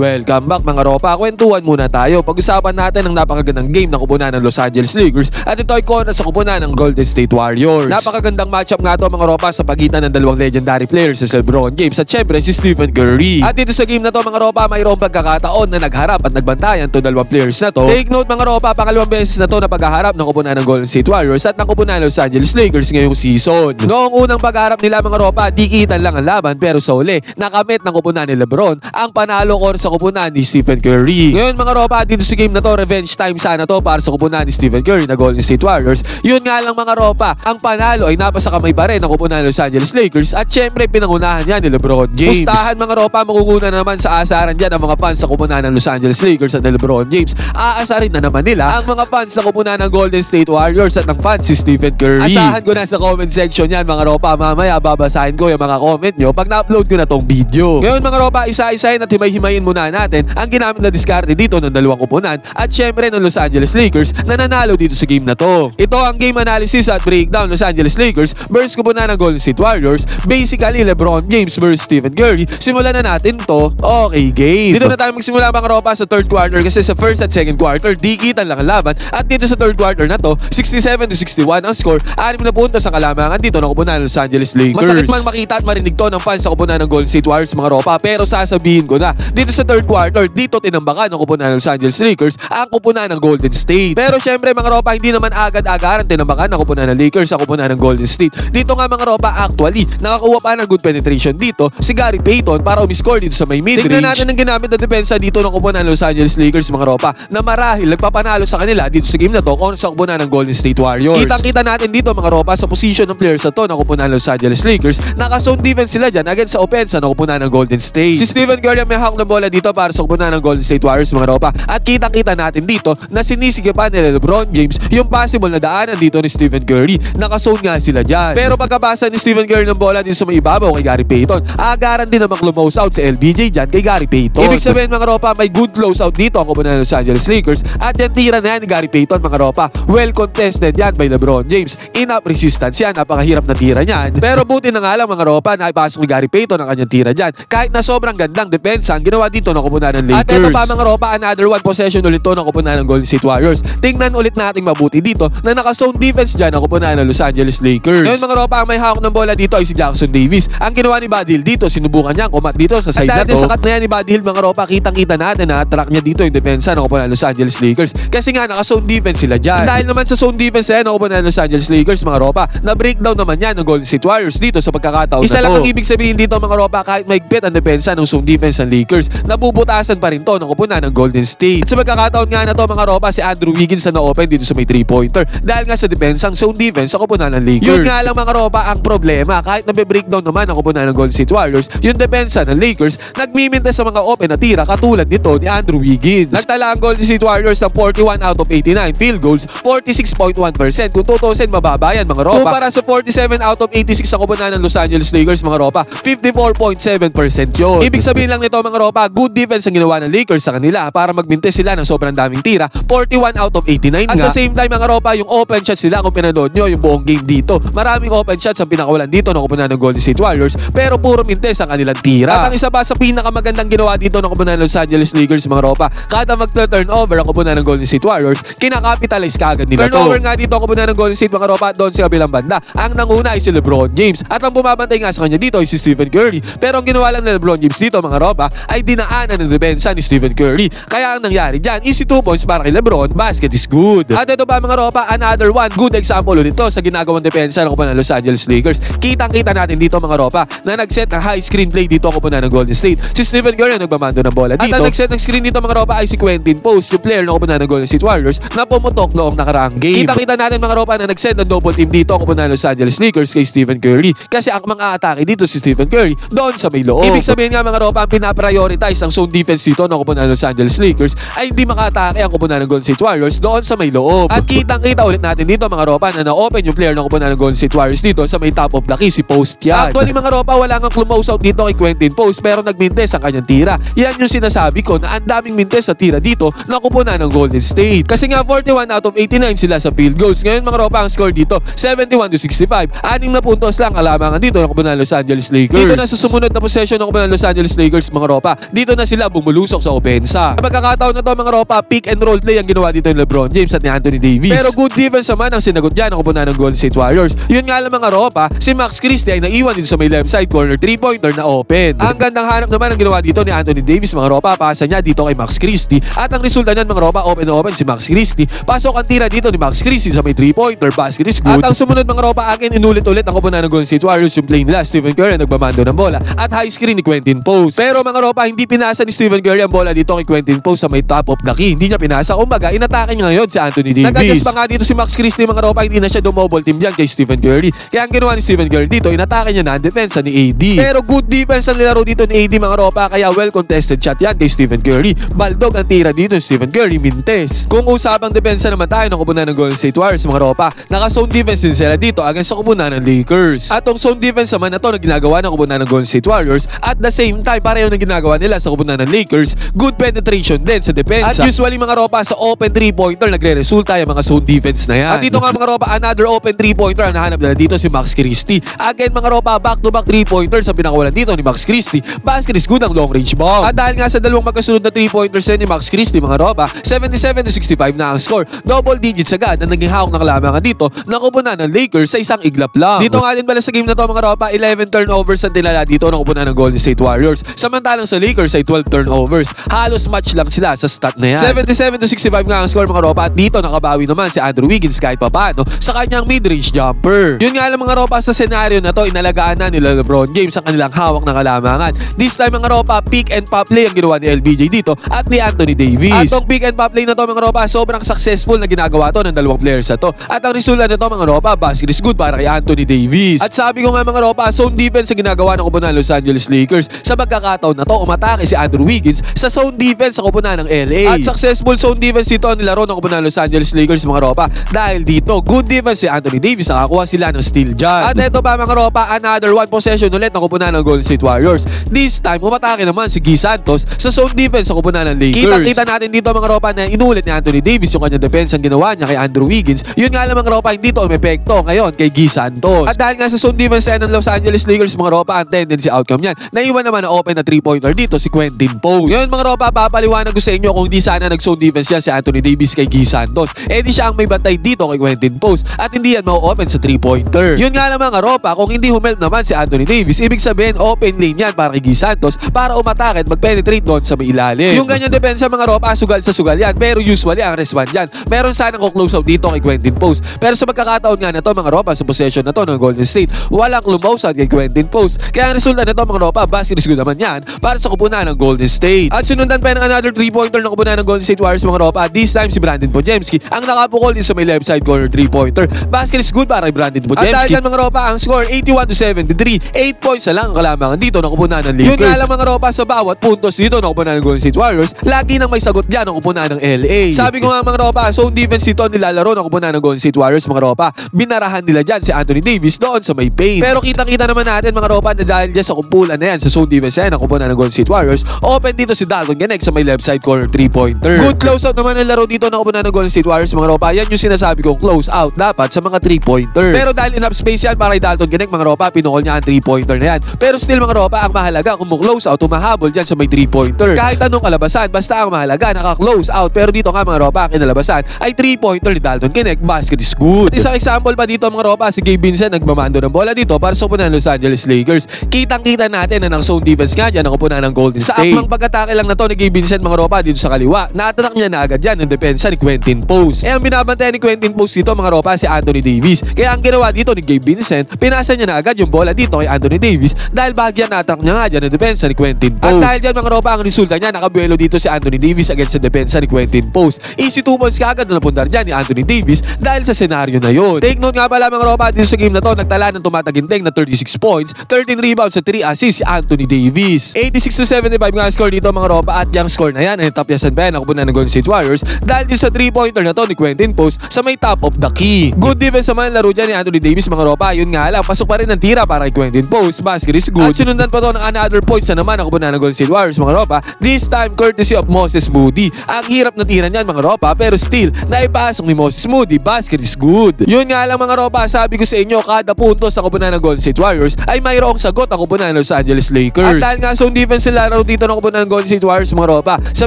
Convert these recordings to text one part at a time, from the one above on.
Welcome back mga ropa, kwentuhan muna tayo. Pag-usapan natin ang napakagandang game na kupunan ng Los Angeles Lakers at ito ay kontra sa kupunan ng Golden State Warriors. Napakagandang matchup nga to mga ropa sa pagitan ng dalawang legendary players si LeBron James at syempre si Stephen Curry. At dito sa game na to mga ropa, mayroong pagkakataon na nagharap at nagbantayan to dalawang players na to. Take note mga ropa, pangalawang beses na to na paghaharap ng kupunan ng Golden State Warriors at ng kupunan ng Los Angeles Lakers ngayong season. Noong unang pagharap nila mga ropa, dikitan lang ang laban pero sa uli, nakamit ng kupunan ni LeBron ang panalo or sa kupunan ni Stephen Curry. Ngayon mga ropa, dito sa game na to, revenge time sana to para sa kupunan ni Stephen Curry na Golden State Warriors. Yun nga lang mga ropa, ang panalo ay napasa kamay pa rin ng kupunan ng Los Angeles Lakers at syempre pinangunahan niya ni LeBron James. Pustahan mga ropa, makukuna naman sa asaran dyan ang mga fans sa kupunan ng Los Angeles Lakers at ni LeBron James. Aasarin na naman nila ang mga fans sa kupunan ng Golden State Warriors at ng fans si Stephen Curry. Asahan ko na sa comment section yan mga ropa, mamaya babasahin ko yung mga comment nyo pag na-upload ko na tong video. Ngayon mga ropa, isa-isahin at himay-himayin muna natin ang ginamit na diskarte dito ng dalawang kupunan at syempre ng Los Angeles Lakers na nanalo dito sa game na to. Ito ang game analysis at breakdown Los Angeles Lakers versus kupunan ng Golden State Warriors. Basically, LeBron James versus Stephen Curry. Simulan na natin to. Okay, game. Dito na tayo magsimula mga ropa sa third quarter kasi sa first at second quarter, dikitan lang ang laban at dito sa third quarter na to, 67-61 ang score. 6 na puntos ang kalamangan dito ng kupunan ng Los Angeles Lakers. Masakit man makita at marinig to ng fans sa kupunan ng Golden State Warriors mga ropa, pero sasabihin ko na dito sa third quarter, dito tinambakan ng kupunan ng Los Angeles Lakers ang kupunan ng Golden State. Pero syempre mga ropa, hindi naman agad-agaran tinambakan ng kupunan ng Lakers sa kupunan ng Golden State. Dito nga mga ropa, actually nakakuha pa ng good penetration dito si Gary Payton para umiscore dito sa may mid-range. Tingnan natin ang ginamit na depensa dito ng kupunan ng Los Angeles Lakers mga ropa na marahil nagpapanalo sa kanila dito sa game na to kung sa kupunan ng Golden State Warriors. Kitang-kita natin dito mga ropa sa position ng players na to ng kupunan ng Los Angeles Lakers. Naka-zone defense sila dyan against sa opensa ng kupunan ng Golden State. Si Stephen Curry may hawak ng bola dito para sa kupunan ng Golden State Warriors mga ropa. At kitang-kita natin dito na sinisigapan ni LeBron James yung possible na daanan dito ni Stephen Curry. Naka-zone nga sila dyan. Pero pagkabasa ni Stephen Curry ng bola din sa may ibabaw kay Gary Payton, agaran din naman close out si LBJ dyan kay Gary Payton. Ibig sabihin mga ropa, may good close out dito ang kupunan ng Los Angeles Lakers at yung tira na yan ni Gary Payton mga ropa, well contested yan by LeBron James. Enough resistance yan, napakahirap na tira niyan. Pero buti na nga lang mga ropa, naipasok ni Gary Payton ang kanyang tira dyan. Kahit na sobrang gandang depensa ang ginawa dito ng kupunan ng Lakers. At ito pa mga ropa, another one possession ulit to ng kupunan ng Golden State Warriors. Tingnan ulit nating mabuti dito na naka-zone defense dyan ang kupunan ng Los Angeles Lakers. Ngayon mga ropa, ang may hawak ng bola dito ay si Jackson Davis. Ang ginawa ni Buddy Hield dito, sinubukan niya ang kumat dito sa side na to. At sakat na yan ni Buddy Hield mga ropa, kitang-kita natin na track niya dito yung depensa ng kupunan ng Los Angeles Lakers. Kasi nga naka-zone defense sila dyan. Dahil naman sa zone defense yan ng kupunan ng Los Angeles Lakers mga ropa, na breakdown naman yan ng Golden State Warriors dito sa pagkakataon na to. Isa lang ang ibig sabihin dito mga ropa, kahit maigpit ang depensa ng zone defense ng Lakers, nabubutasan pa rin to ng kupunan ng Golden State. At sa pagkakataon nga na to mga ropa, si Andrew Wiggins na na-open dito sa may 3-pointer dahil nga sa depensang zone defense sa kupunan ng Lakers. Yun nga lang mga ropa ang problema, kahit nabe-breakdown naman ang kupunan ng Golden State Warriors, yung depensa ng Lakers nagmimintes sa mga open na tira katulad nito ni Andrew Wiggins. Nagtala ang Golden State Warriors ng 41 out of 89 field goals, 46.1%. Kung tutusin mababa yan mga ropa. Kumpara sa 47 out of 86 sa kupunan ng Los Angeles Lakers mga ropa, 54.7% yun. Ibig sabihin lang nito mga ropa, good defense ang ginawa ng Lakers sa kanila para magmintes sila ng sobrang daming tira, 41 out of 89 nga. At the same time mga ropa, yung open shots sila kung pinanood nyo yung buong game dito, maraming open shots ang pinakawalan dito ng kupunan ng Golden State Warriors pero puro mintes ang kanilang tira. At ang isa pa sa pinakamagandang ginawa dito ng kupunan ng Los Angeles Lakers mga ropa, kada mag-turnover ang kupunan ng Golden State Warriors, kinakapitalize kaagad nila to. Turnover nga dito ang kupunan ng Golden State mga ropa, doon sa kabilang banda. Ang nanguna ay si LeBron James at ang bumabantay nga sa kanya dito ay si Stephen Curry. Pero ang ginawa lang ni LeBron James dito mga ropa ay dinaanan ng depensa ni Stephen Curry. Kaya ang nangyari dyan is 2 points para kay LeBron, basket is good. At ito pa mga ropa, another one good example ulit to sa ginagawang depensa ng kupunan ng Los Angeles Lakers. Kitang-kita natin dito mga ropa na nag-set ng high screen play dito ang kupunan ng Golden State. Si Stephen Curry ang nagbamando ng bola dito. At ang nag-set ng screen dito mga ropa ay si Quentin Post, yung player ng kupunan ng Golden State Warriors na pumutok noong nakaraang game. Kitang-kita natin mga ropa na nag-set ng double team dito ang kupunan ng Los Angeles Lakers kay Stephen Curry. Kasi ang mga atake dito si Stephen Curry doon sa may loob. Ibig sabihin nga mga ropa, ang pinaprioritize ang zone defense dito ng kupunan ng Los Angeles Lakers ay hindi maka-atake ang kupunan ng Golden State Warriors doon sa may loob. At kitang-kita ulit natin dito mga ropa na na-open yung player ng kupunan ng Golden State Warriors dito sa may top of the key, si Post yan. Actually mga ropa, wala nga close out dito kay Quentin Post pero nagmintes ang kanyang tira. Yan yung sinasabi ko na ang daming mintes sa tira dito na kupunan ng Golden State. Kasi nga 41 out of 89 sila sa field goals. Ngayon mga ropa, ang score dito 71-65. 6 na puntos lang alamangan dito ng kupunan ng Los Angeles Lakers. Dito na sa sumunod na possession ng kupunan ng Los Angeles Lakers mga ropa. Dito dito na sila bumulusok sa opensa. Sa pagkakataon na to mga ropa, pick and roll play ang ginawa dito ni LeBron James at ni Anthony Davis. Pero good defense naman ang sinagot dyan ang kupunan ng Golden State Warriors. Yun nga lang mga ropa, si Max Christie ay naiwan dito sa may left side corner 3-pointer na open. Ang gandang hanap naman ang ginawa dito ni Anthony Davis mga ropa, pasa niya dito kay Max Christie at ang resulta niyan mga ropa, open na open si Max Christie. Pasok ang tira dito ni Max Christie sa may 3-pointer, basket is good. At ang sumunod mga ropa, akin inulit-ulit ang kupunan ng Golden State Warriors yung play nila. Stephen Curry nagmamando ng bola at high screen ni Quentin Post. Pero mga ropa, hindi pinasa ni Stephen Curry ang bola dito kay Quentin Post sa may top of the key. Hindi niya pinasa. Kumbaga, inatake niya ngayon si Anthony Davis. Nagagas pa nga dito si Max Christie mga ropa, hindi na siya dumobble team dyan kay Stephen Curry. Kaya ang ginawa ni Stephen Curry dito, inatake niya na ang depensa ni AD. Pero good defense ang nilaro dito ni AD mga ropa, kaya well contested shot yan kay Stephen Curry. Baldog ang tira dito ni Stephen Curry, mintes. Kung usapang depensa naman tayo ng kupunan ng Golden State Warriors mga ropa, naka-zone defense din sila dito against sa kupunan ng Lakers. At tong zone defense naman na to na ginagawa ng kupunan ng Golden State Warriors, at the same time pareho na ginagawa nila sa kupunan ng Lakers, good penetration din sa depensa. At usually mga ropa, sa open 3-pointer nagre-resulta yung mga zone defense na yan. At dito nga mga ropa, another open 3-pointer ang nahanap nila dito si Max Christie. Again mga ropa, back-to-back 3-pointers ang pinakawalan dito ni Max Christie. Basket is good ang long range bomb. At dahil nga sa dalawang magkasunod na 3-pointers ni Max Christie mga ropa, 77-65 na ang score. Double digits agad ang naging hawak ng kalamangan dito na kupunan ng Lakers sa isang iglap lang. Dito nga din pala sa game na to mga ropa, 11 turnovers ang tilala dito na kupunan ng Golden State Warriors. Samantalang sa Lakers ay 12 turnovers. Halos match lang sila sa stat na yan. 77-65 nga ang score mga ropa, at dito nakabawi naman si Andrew Wiggins kahit papano sa kanyang mid-range jumper. Yun nga lang mga ropa, sa senaryo na to, inalagaan na nila LeBron James ang kanilang hawak ng kalamangan. This time mga ropa, pick and pop play ang ginawa ni LBJ dito at ni Anthony Davis. At tong pick and pop play na to mga ropa, sobrang successful na ginagawa to ng dalawang players na to. At ang resulta nito mga ropa, basket is good para kay Anthony Davis. At sabi ko nga mga ropa, zone defense ang ginagawa ng kupunan ng Los Angeles Lakers. Sa pagkakataon na to, umatake si Andrew Wiggins sa zone defense sa kupunan ng LA. At successful zone defense dito ang nilaro ng kupunan ng Los Angeles Lakers mga ropa. Dahil dito, good defense si Anthony Davis, nakakuha sila ng steal dyan. At eto pa mga ropa, another one possession ulit ng kupunan ng Golden State Warriors. This time, umatake naman si Guy Santos sa zone defense sa kupunan ng Lakers. Kita natin dito mga ropa na inulit ni Anthony Davis yung kanyang defense ang ginawa niya kay Andrew Wiggins. Yun nga lang mga ropa, hindi to umepekto ngayon kay Guy Santos. At dahil nga sa zone defense ng Los Angeles Lakers mga ropa, ang tendency outcome niyan, naiwan naman na open na 3-pointer dito si Quentin Post. Yun mga ropa, papaliwanag ko sa inyo kung hindi sana nag-zone defense yan si Anthony Davis kay Guy Santos. Eh di siya ang may bantay dito kay Quentin Post at hindi yan mau-open sa 3-pointer. Yun nga lang mga ropa, kung hindi humelp naman si Anthony Davis, ibig sabihin open lane yan para kay Guy Santos para umatake at mag-penetrate doon sa may ilalim. Yung ganyan depensa mga ropa, sugal sa sugal yan, pero usually ang response dyan, meron sana kung close out dito kay Quentin Post. Pero sa pagkakataon nga na to mga ropa, sa possession na to ng Golden State, walang close out kay Quentin Post. Kaya ang resulta na to mga ropa, basket is good naman yan para sa kupunan ng Golden State. At sunundan pa ng another 3-pointer ng kupunan ng Golden State Warriors mga ropa. This time si Brandon Podziemski ang nakapukol din sa may left side corner 3-pointer. Basket is good para kay Brandon Podziemski. At dahil mga ropa, ang score 81-73, 8 points na lang ang kalamangan dito ng kupunan ng Lakers. Yun nga lang mga ropa, sa bawat puntos dito ng kupunan ng Golden State Warriors, lagi nang may sagot dyan ng kupunan ng LA. Sabi ko nga mga ropa, zone defense dito nilalaro ng kupunan ng Golden State Warriors mga ropa. Binarahan nila dyan si Anthony Davis doon sa may paint. Pero kitang-kita naman natin mga ropa na dahil dyan sa kumpulan na yan sa zone defense yan ng kupunan ng Golden State Warriors, open dito si Dalton Gannett sa may left side corner 3-pointer. Good close out naman ang laro dito ng kupunan ng Golden State Warriors mga ropa. Yan yung sinasabi kong close out dapat sa mga 3-pointer. Pero dahil enough space yan para kay Dalton Gannett mga ropa, pinukol niya ang 3-pointer na yan. Pero still mga ropa, ang mahalaga kung close out, tumahabol dyan sa may 3-pointer. Kahit anong kalabasan, basta ang mahalaga naka-close out. Pero dito nga mga ropa, kinalabasan ay 3-pointer ni Dalton Gannett, basket is good. At isang example pa dito mga ropa, si Gabe Vincent nagmamando ng bola dito para sa kupunan ng Los Angeles Lakers. Kitang-kita natin na ng zone defense nga dyan ang kupunan ng Golden State. Sa akmang pag-atake lang na to ni Gabe Vincent mga ropa dito sa kaliwa, na-attack niya na agad dyan ang depensa ni Quentin Post. Eh ang binabantayan ni Quentin Post dito mga ropa si Anthony Davis. Kaya ang ginawa dito ni Gabe Vincent, pinasa niya na agad yung bola dito kay Anthony Davis dahil bahagyan na-attack niya nga dyan ang depensa ni Quentin Post. At dahil dyan mga ropa, ang resulta niya, nakabuelo dito si Anthony Davis against sa depensa ni Quentin Post. Easy 2 points kaagad na napundar dyan ni Anthony Davis dahil sa senaryo na yun. Take note nga pala mga ropa, dito sa game na to, nagtala ng tumataginting na 36 points, 13 rebounds at 3 assists si Anthony Davis. 86-75 nga score dito mga ropa, at yung score na yan ay tapyasan pa yan ang kupunan ng Golden State Warriors dahil dito sa 3-pointer na to ni Quentin Post sa may top of the key. Good defense naman laro dyan ni Anthony Davis mga ropa. Yun nga lang, pasok pa rin ang tira para kay Quentin Post, basket is good. At sinundan pa to ng another points na naman ang kupunan ng Golden State Warriors mga ropa, this time courtesy of Moses Moody. Ang hirap na tira niyan mga ropa, pero still naipasok ni Moses Moody, basket is good. Yun nga lang mga ropa, sabi ko sa inyo, kada puntos sa kupunan ng Golden State Warriors ay mayroong sagot ang kupunan ng Los Angeles Lakers. At dahil nga zone defense sila naglalaro dito ng kupunan ng Golden State Warriors mga ropa. Sa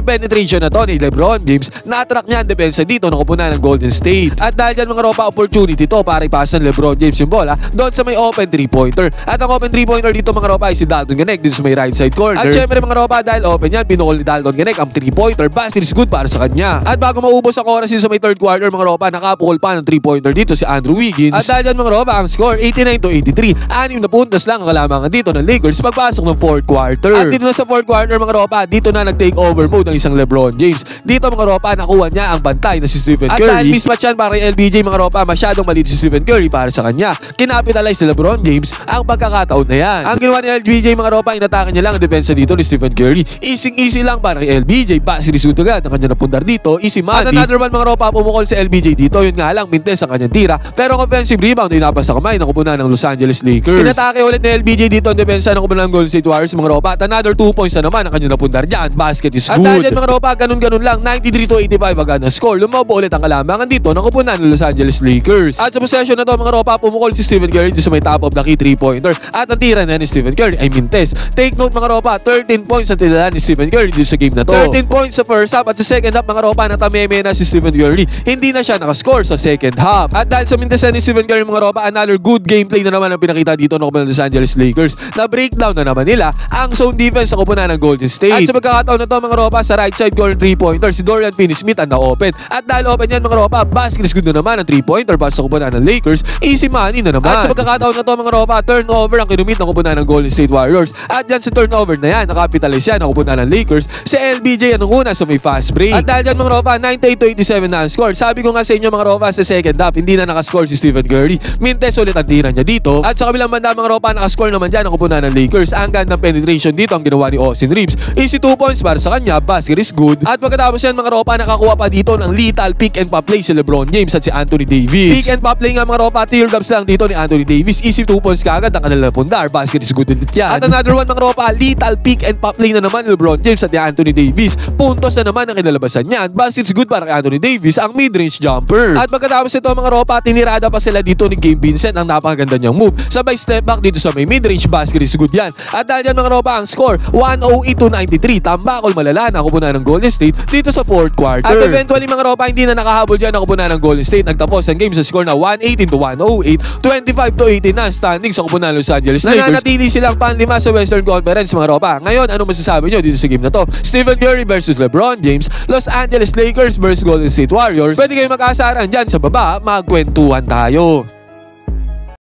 penetration na to ni LeBron James, na-attract niya ang depensa dito ng kupunan ng Golden State. At dahil dyan mga ropa, opportunity to para ipasa ng LeBron James yung bola doon sa may open 3-pointer. At ang open 3-pointer dito mga ropa ay si Dalton Gannett dito sa may right side corner. At syempre mga ropa, dahil open yan, pinukol ni Dalton Gannett ang 3-pointer. Basket is good para sa kanya. At bago maubos ang oras sa may third quarter mga ropa, nakapukol pa ng 3-pointer dito si Andrew Wiggins. At dahil dyan mga ropa, ang score 89-83. 6 na puntos lang ang kalamangan dito ng Lakers pagpasok ng fourth quarter. At dito na sa fourth quarter mga ropa, dito na nag-take over mode ng isang LeBron James. Dito mga ropa, nakuha niya ang bantay na si Stephen Curry. At dahil mismatch yan para kay LBJ mga ropa, masyadong maliit si Stephen Curry para sa kanya. Kinapitalize ni LeBron James ang pagkakataon na yan. Ang ginawa ni LBJ mga ropa, inatake niya lang ang depensa dito ni Stephen Curry. Easy lang para kay LBJ. Basket is good agad ang kanya napundar dito. Easy money. At another one mga ropa, pumukol si LBJ dito. Yun nga lang, mintes ang kanyang tira. Pero ang offensive rebound ay napasa kamay ng kupunan ng Los Angeles Lakers. Inatake ulit ni LBJ dito ang depensa ng kupunan ng Golden State Warriors mga ropa. At another 2 points na naman ang kanyang napundar dyan. Basket is good. At dahil dyan mga ropa, ganun lang, 93-85 agad na score. Lumobo ulit ang kalamangan dito ng kupunan ng Los Angeles Lakers. At sa possession na to mga ropa, pumukol si Stephen Curry dito sa may top of the key 3-pointer. At ang tira na ni Stephen Curry ay mintes. Take note mga ropa, 13 points ang tira ni Stephen Curry dito sa game na to. 13 points sa first half at sa second half mga ropa, natameme na si Stephen Curry. Hindi na siya nakascore sa second half. At dahil sa mintes ni Stephen Curry mga ropa, another good gameplay na naman ang pinakita dito ng kupunan ng Los Angeles Lakers. Na breakdown na naman nila ang zone defense sa kupunan ng Golden State. At sa pagkakataon na to mga ropa, sa right side corner 3-pointer, si Dorian Finney-Smith ang na-open. At dahil open yan mga ropa, basket is good na naman ang 3-pointer para sa kupunan ng Lakers. Easy money na naman. At sa pagkakataon na to mga ropa, turnover ang kinumit ng kupunan ng Golden State Warriors. At dyan sa turnover na yan, nakapitalize yan ng kupunan ng Lakers. Si LBJ ang una sa may fast break. At dahil dyan mga ropa, 98-87 na ang score. Sabi ko nga sa inyo mga ropa, sa second half, hindi na nakascore si Stephen Curry. Mintes ulit ang tira niya dito. At sa kabilang banda mga ropa, nakascore naman dyan ang kupunan ng Lakers. Ang gandang penetration dito ang ginawa ni Austin Reeves. Easy 2 points para sa kanya, basket is good. At pagkatapos yan mga ropa, nakakuha pa dito ng lethal pick and pop play si LeBron James at si Anthony Davis. Pick and pop play nga mga ropa, teardrops lang dito ni Anthony Davis. Easy 2 points kaagad ang kanilang pundar, basket is good ulit yan. At another one mga ropa, lethal pick and pop play na naman ni LeBron James at ni Anthony Davis. Puntos na naman ang kinalabasan niyan, basket is good para kay Anthony Davis ang mid-range jumper. At pagkatapos ito mga ropa, tinirada pa sila dito ni Gabe Vincent ang napakaganda niyang move. Sabay step back dito sa may mid-range, basket is good yan. At dahil yan mga ropa, ang score 108-93, tambakol malala na kupunan ng Golden State dito sa fourth quarter. At eventually mga ropa, hindi na nakahabol dyan ang kupunan ng Golden State. Nagtapos ang game sa score na 118-108, 25-18 na standing sa kupunan ng Los Angeles Lakers. Nananatili silang panlima sa Western Conference mga ropa. Ngayon, ano masasabi nyo dito sa game na to? Stephen Curry versus LeBron James, Los Angeles Lakers versus Golden State Warriors. Pwede kayo mag-aasaran dyan sa baba, magkwentuhan tayo.